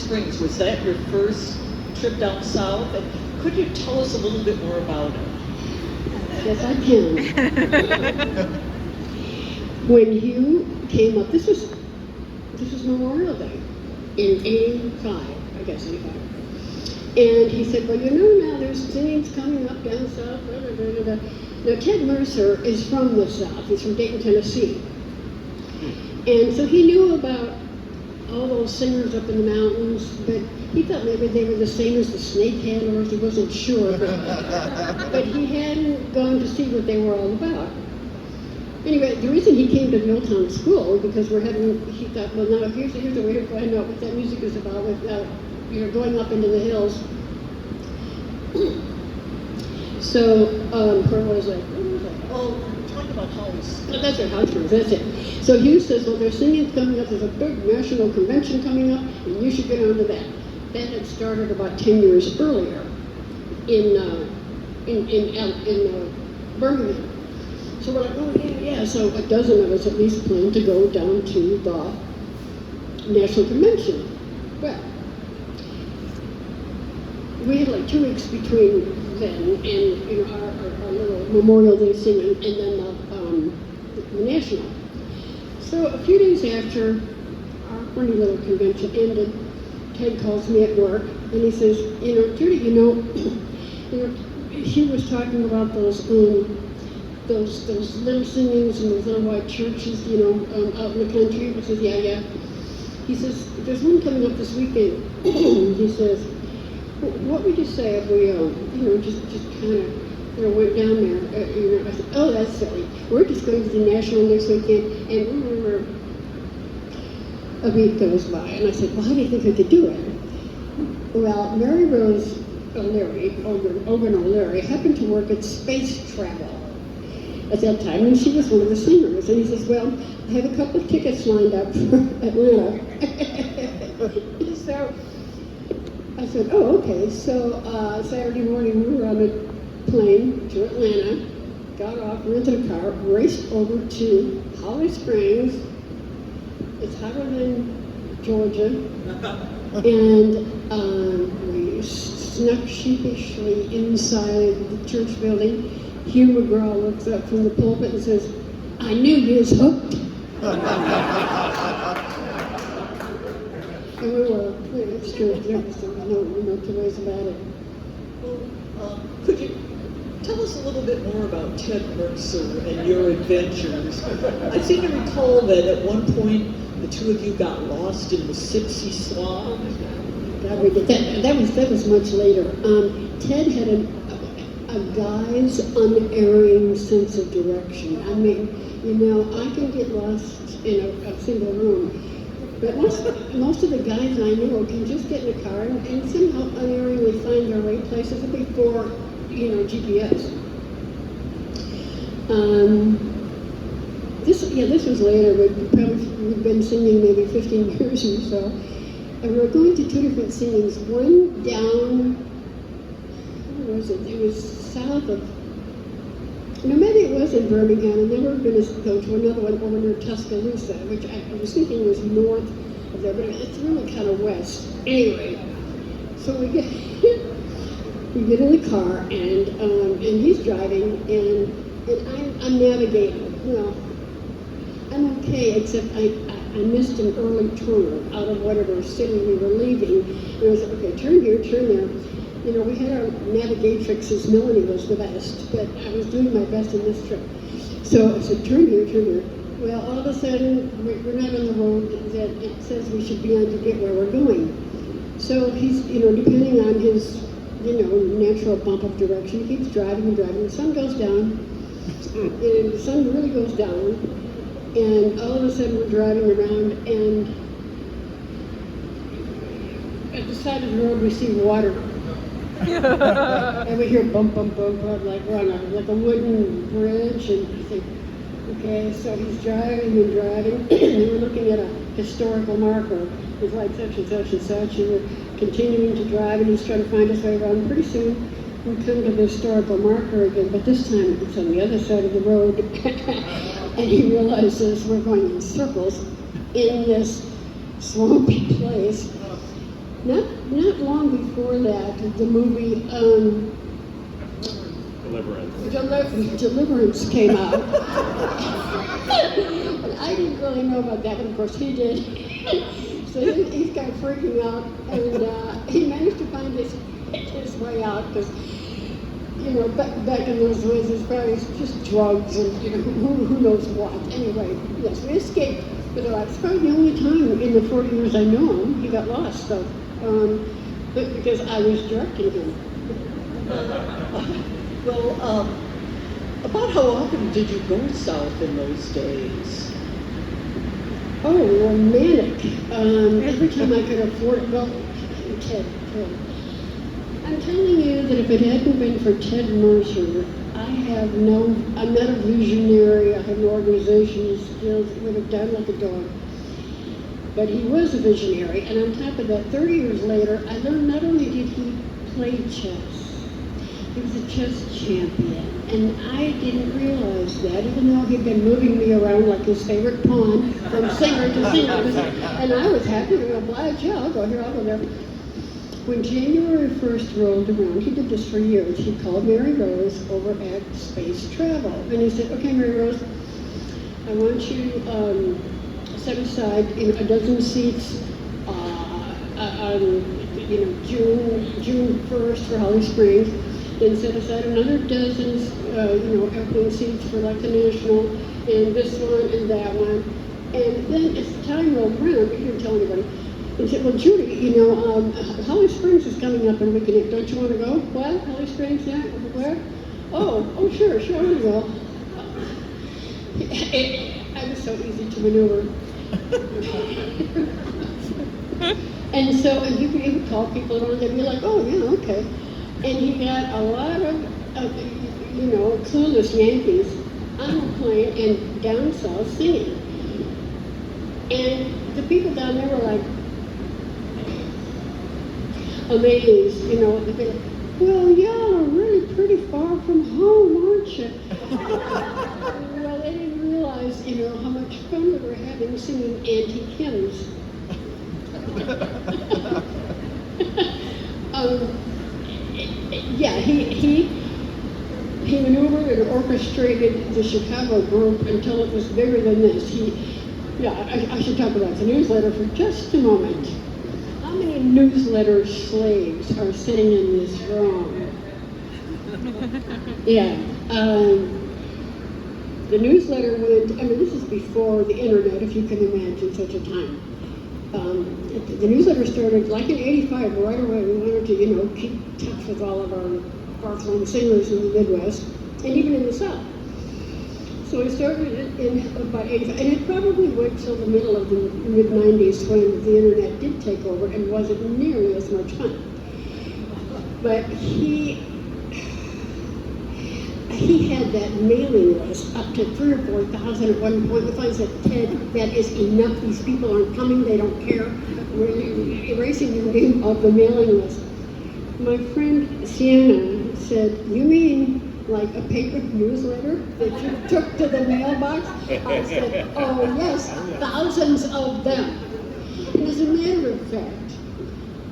Springs. Was that your first trip down south? And could you tell us a little bit more about it? Yes, I can. When Hugh came up, this was Memorial Day in 85, I guess 85. And he said, well, now there's singings coming up down south, blah, blah, blah, blah. Now, Ted Mercer is from the south. He's from Dayton, Tennessee. And so he knew about all those singers up in the mountains, but he thought maybe they were the same as the snake handlers. He wasn't sure. But he hadn't gone to see what they were all about. Anyway, the reason he came to Milltown School, because he thought, well, now here's a way to find out what that music is about without, going up into the hills. So, where was I? Oh, talk about house. Oh, that's right, house tours, that's it. So Hugh says, well, there's singing coming up, there's a big national convention coming up, and you should get on to that. That had started about 10 years earlier in Birmingham. So we're like, oh, yeah. So a dozen of us at least planned to go down to the national convention. Well, we had like 2 weeks between then and our little Memorial Day singing and then the national. So a few days after our funny little convention ended, Ted calls me at work and he says, Judy, he was talking about those little singings and those little white churches, out in the country. I said, yeah. He says, there's one coming up this weekend. He says, what would you say if we, just kind of, went down there? I said, oh, that's silly. We're just going to the National next weekend. And we were, a week goes by, and I said, well, how do you think I could do it? Well, Mary Rose O'Leary, Owen O'Leary, happened to work at Space Travel at that time, and she was one of the singers. And he says, well, I have a couple of tickets lined up for Atlanta. So I said, oh, okay. So Saturday morning we were on a plane to Atlanta, got off, rented a car, raced over to Holly Springs. It's hotter than Georgia. And we snuck sheepishly inside the church building. Hugh McGraw looks up from the pulpit and says, I knew you was hooked. And we were extremely nervous. There was no two ways about it. Well, could you tell us a little bit more about Ted Mercer and your adventures? I seem to recall that at one point the two of you got lost in the Sipsey Swamp. That was much later. Ted had a guy's unerring sense of direction. I mean, I can get lost in a single room, but most of the guys I know can just get in a car and somehow unerringly find their way places before, GPS. This was later. We'd been singing maybe 15 years or so, and we were going to 2 different singings. One down, where was it? It was south of, maybe it was in Birmingham, and then we were going to go to another one over near Tuscaloosa, which I was thinking was north of there, but it's really kind of west. Anyway, so we get in the car, and he's driving, and I'm navigating. I'm okay, except I missed an early turn out of whatever city we were leaving. And I said, okay, turn here, turn there. We had our navigatrixes. Melanie was the best, but I was doing my best in this trip. So I said, turn here, turn here. Well, all of a sudden, we're not on the road that it says we should be on to get where we're going. So he's, depending on his, natural bump of direction, he keeps driving and driving. The sun goes down, and the sun really goes down. And all of a sudden we're driving around, and at the side of the road we see water. And we hear bump, bump, bump, bump, like we're on a wooden bridge, and you think, okay, so he's driving and driving, and we're looking at a historical marker. It's like such and such and such, and we're continuing to drive, and he's trying to find his way around. Pretty soon we come to the historical marker again, but this time it's on the other side of the road. And he realizes we're going in circles in this swampy place. not long before that, the movie Deliverance came out. And I didn't really know about that, but of course he did. So he's kind of freaking out, and he managed to find his way out, because, you know, back in those days, it was probably just drugs and, you know, who knows what. Anyway, yes, we escaped. But it's probably the only time in the 40 years I know him he got lost, though. But because I was directing him. Well, about how often did you go south in those days? Oh, romantic. Every time I could afford it. Well, Ted. I'm telling you that if it hadn't been for Ted Mercer, I'm not a visionary, I have no organizational skills, it would have done like a dog. But he was a visionary, and on top of that, 30 years later, I learned not only did he play chess, he was a chess champion. And I didn't realize that, even though he'd been moving me around like his favorite pawn from singer to singer. And I was happy to oblige, yeah, I'll go here, I'll go there. When January 1st rolled around, he did this for years, he called Mary Rose over at Space Travel. And he said, okay, Mary Rose, I want you to set aside a dozen seats on June 1st for Holly Springs, then set aside another dozen airplane seats for like the National, and this one and that one. And then as the time rolled around, he didn't tell anybody. He said, well, Judy, Holly Springs is coming up in a week, and don't you want to go? What? Holly Springs, yeah? Where? Oh, sure, I want to go. I was so easy to maneuver. And he would call people around, they'd be like, oh, yeah, okay. And he got a lot of clueless Yankees on the plane and down south singing. And the people down there were like, amazed, they'd be like, well, y'all are really pretty far from home, aren't you? Well, they didn't realize, how much fun we were having singing antique hymns. He maneuvered and orchestrated the Chicago group until it was bigger than this. I should talk about the newsletter for just a moment. How many newsletter slaves are sitting in this room? Yeah. The newsletter went, this is before the internet, if you can imagine such a time. The newsletter started like in '85, right away. We wanted to, keep touch with all of our far-flung singers in the Midwest, and even in the South. So we started in about '85, and it probably went till the middle of the mid-'90s when the internet did take over and wasn't nearly as much fun. But he had that mailing list up to 3,000 or 4,000 at one point. We finally said, Ted, that is enough. These people aren't coming. They don't care. We're erasing your name off the mailing list. My friend Sienna said, you mean like a paper newsletter that you took to the mailbox? I said, oh yes, thousands of them. And as a matter of fact,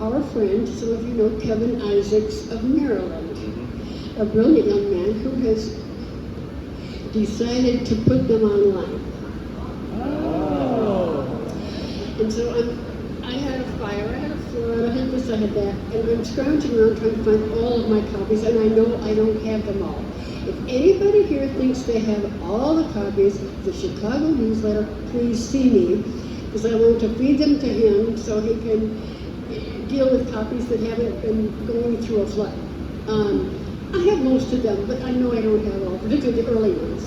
our friend, some of you know Kevin Isaacs of Maryland, a brilliant young man who has decided to put them online. Oh. And so I had a fire, I had a flood, I had this, I had that, and I'm scrounging around trying to find all of my copies, and I know I don't have them all. If anybody here thinks they have all the copies of the Chicago newsletter, please see me, because I want to feed them to him so he can deal with copies that haven't been going through a flood. I have most of them, but I know I don't have all, particularly the early ones.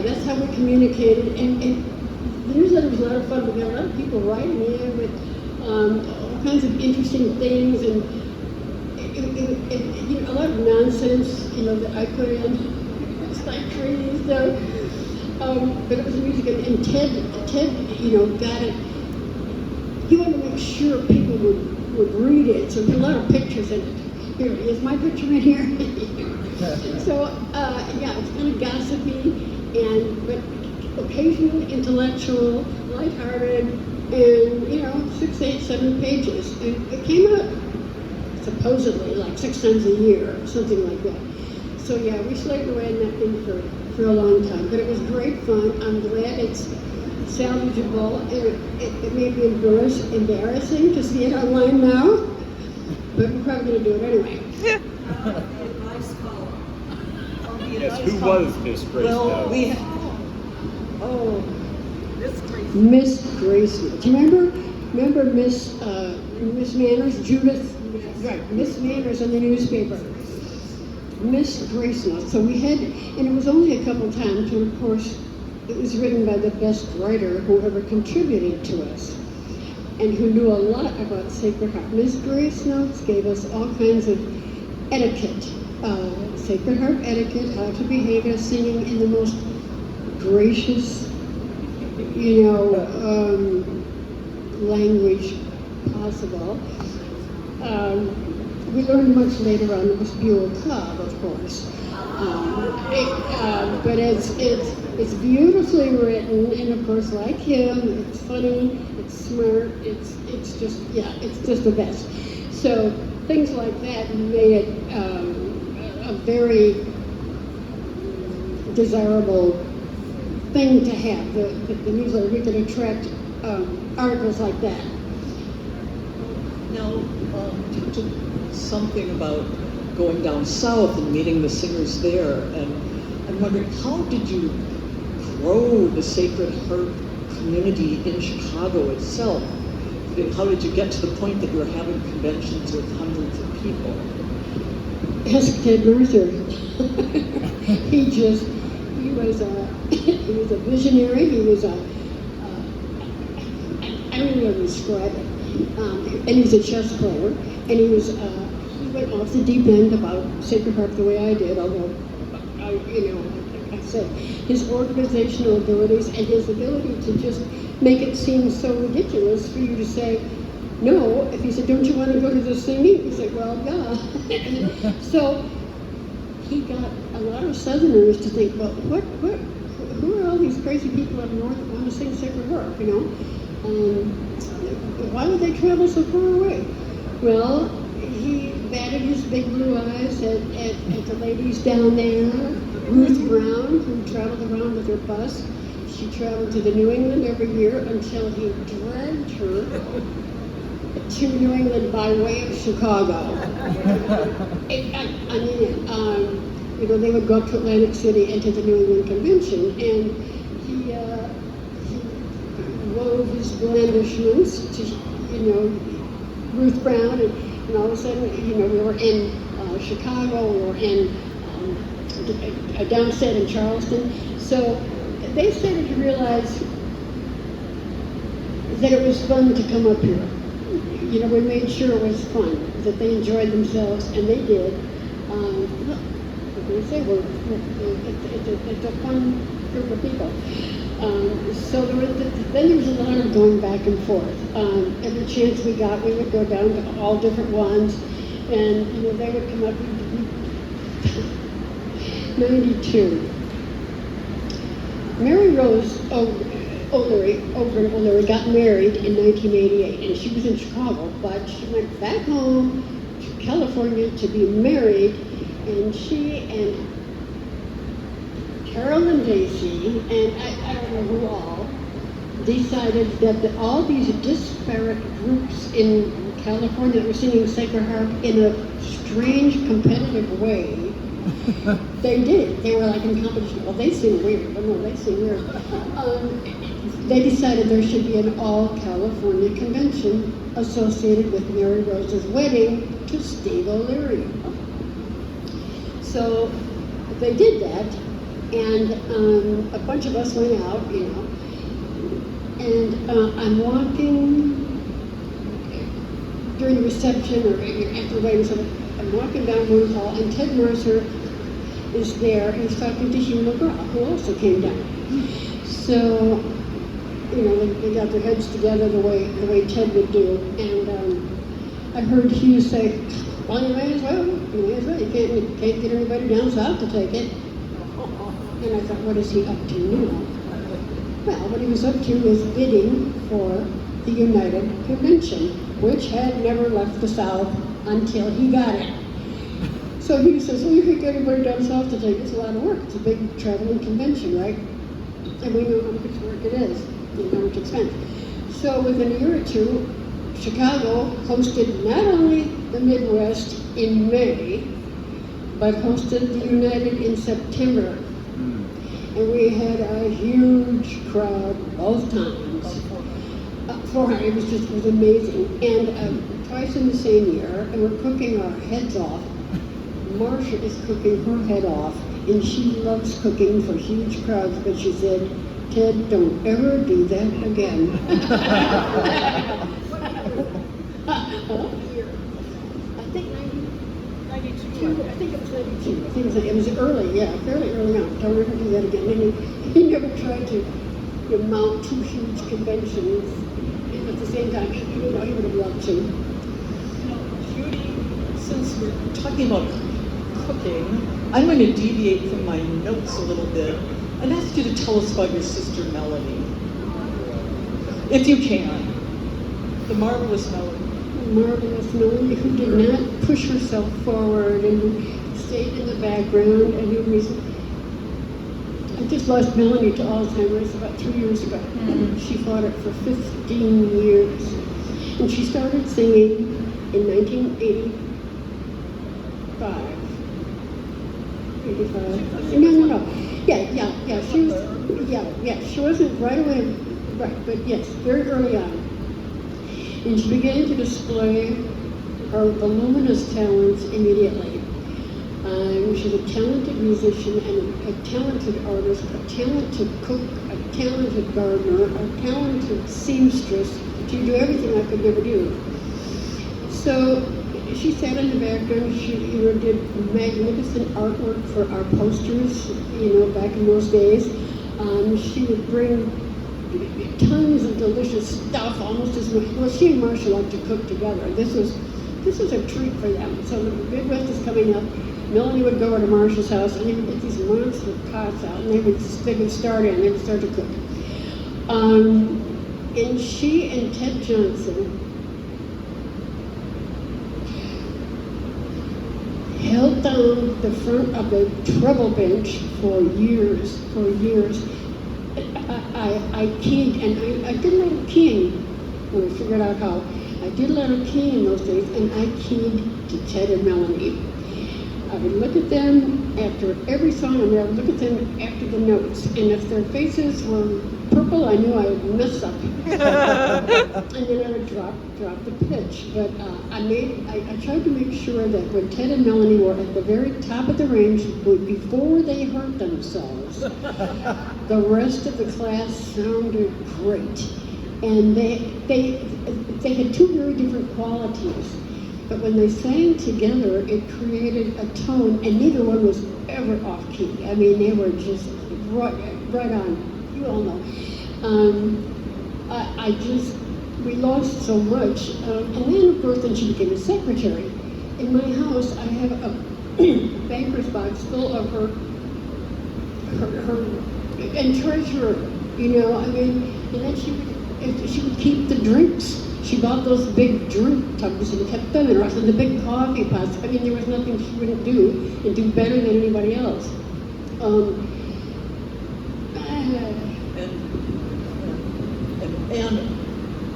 That's how we communicated, and the newsletter was a lot of fun. We got a lot of people writing in with all kinds of interesting things, and a lot of nonsense, that I put in. It's like trees, though. But it was music, and Ted, got it. He wanted to make sure people would read it, so there's a lot of pictures in it. Here, is my picture in here? So, it's kind of gossipy, but occasionally intellectual, lighthearted, and 27 pages, and it came out supposedly like 6 times a year, or something like that. So yeah, we slaved away on that thing for a long time, but it was great fun. I'm glad it's salvageable, and it may be embarrassing to see it online now, but we're probably going to do it anyway. Yes, who was Miss Grace Well, Note? we have, oh, Miss Grace. Do you remember Miss Manners, Judith? Right, Miss Manners in the newspaper. Miss Grace Note. So we had, and it was only a couple times, and of course, it was written by the best writer who ever contributed to us, and who knew a lot about Sacred Heart. Miss Grace Notes gave us all kinds of etiquette, Sacred Heart etiquette, how to behave at singing in the most gracious, language possible. We learned much later on it was Buell Cobb, of course. But it's beautifully written, and of course, like him, it's funny, it's smart, it's just the best. So things like that made it a very desirable thing to have. The newsletter, we could attract articles like that. now, talk to something about going down south and meeting the singers there, and I'm wondering, how did you grow the Sacred Heart community in Chicago itself? How did you get to the point that you were having conventions with hundreds of people? Ask Ted Mercer. he was a visionary. He was I don't know how to describe it. And he was a chess player, and he went off the deep end about Sacred Heart the way I did, although I said his organizational abilities and his ability to just make it seem so ridiculous for you to say no. If he said, "Don't you want to go to the singing?" He said, "Well, yeah." So he got a lot of Southerners to think, well, who are all these crazy people up north that want to sing Sacred Heart, why would they travel so far away? Well, he batted his big blue eyes at the ladies down there. Ruth Brown, who traveled around with her bus, she traveled to the New England every year until he dragged her to New England by way of Chicago. They would go up to Atlantic City and to the New England Convention, and he wove his blandishments to, Ruth Brown, and all of a sudden, we were in Chicago, we were in downstate in Charleston. So they started to realize that it was fun to come up here. We made sure it was fun, that they enjoyed themselves, and they did. It's a fun group of people. So then there was a lot of going back and forth. Every chance we got, we would go down to all different ones, and they would come up. 92. Mary Rose O'Leary got married in 1988, and she was in Chicago, but she went back home to California to be married, and she and Carolyn Dacey, and I don't know who all, decided that all these disparate groups in California that were singing Sacred Heart in a strange competitive way, they did. They were like in competition. Well, they sing weird. But no, they sing weird. They decided there should be an all-California convention associated with Mary Rose's wedding to Steve O'Leary. So they did that, and a bunch of us went out, and I'm walking during the reception or after the wedding, so I'm walking down Moon Hall, and Ted Mercer is there, and he's talking to Hugh McGraw, who also came down. So, they got their heads together the way Ted would do, and I heard Hugh say, "Well, you may as well. You can't get anybody down south to take it." And I thought, what is he up to now? Well, what he was up to was bidding for the United Convention, which had never left the South until he got it. So he says, well, you could get anybody down south to take it. It's a lot of work. It's a big traveling convention, right? And we know how much work it is, and how much expense. So within a year or two, Chicago hosted not only the Midwest in May, but hosted the United in September. And we had a huge crowd both times. 400, it was amazing. And twice in the same year, and we're cooking our heads off. Marcia is cooking her head off, and she loves cooking for huge crowds, but she said, Ted, don't ever do that again. I think 92. I think it was 92. I think it was early, yeah, fairly early on. Don't ever do that again. And he never tried to mount two huge conventions at the same time. He would have loved to. Judy, since we're talking about cooking, I'm going to deviate from my notes a little bit and ask you to tell us about your sister Melanie, if you can. The marvelous Melanie. Marvelous Melanie, who did not push herself forward and who stayed in the background, and who was. I just lost Melanie to Alzheimer's about 2 years ago. She fought it for 15 years. And she started singing in 1985. 85. No. Yeah. She was, she wasn't right away, right, but yes, very early on. And she began to display her voluminous talents immediately. She's a talented musician and a talented artist, a talented cook, a talented gardener, a talented seamstress. She do everything I could never do. So she sat in the background. She did magnificent artwork for our posters, back in those days. She would bring tons of delicious stuff, almost as much. Well, she and Marcia liked to cook together. This was a treat for them. So the Midwest is coming up. Melanie would go over to Marcia's house, and they would get these monster pots out, and they would start to cook. And she and Ted Johnson held down the front of the treble bench for years. I keyed, and I did a little keying when I figured out how. I did a little keying in those days, and I keyed to Ted and Melanie. I would look at them after every song, and I would look at them after the notes. And if their faces were purple, I knew I would mess up. And then I would drop the pitch. But I tried to make sure that when Ted and Melanie were at the very top of the range, before they hurt themselves, the rest of the class sounded great. And they had two very different qualities. But when they sang together, it created a tone, and neither one was ever off key. I mean, they were just right on. You all know. We lost so much. And then, of course, then she became a secretary. In my house, I have a banker's box full of her and treasurer. And then she would keep the drinks. She bought those big drink tubs and kept them in her house, and the big coffee pots. I mean, there was nothing she wouldn't do and do better than anybody else. And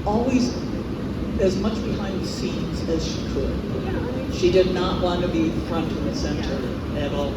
always as much behind the scenes as she could. She did not want to be front and center at all.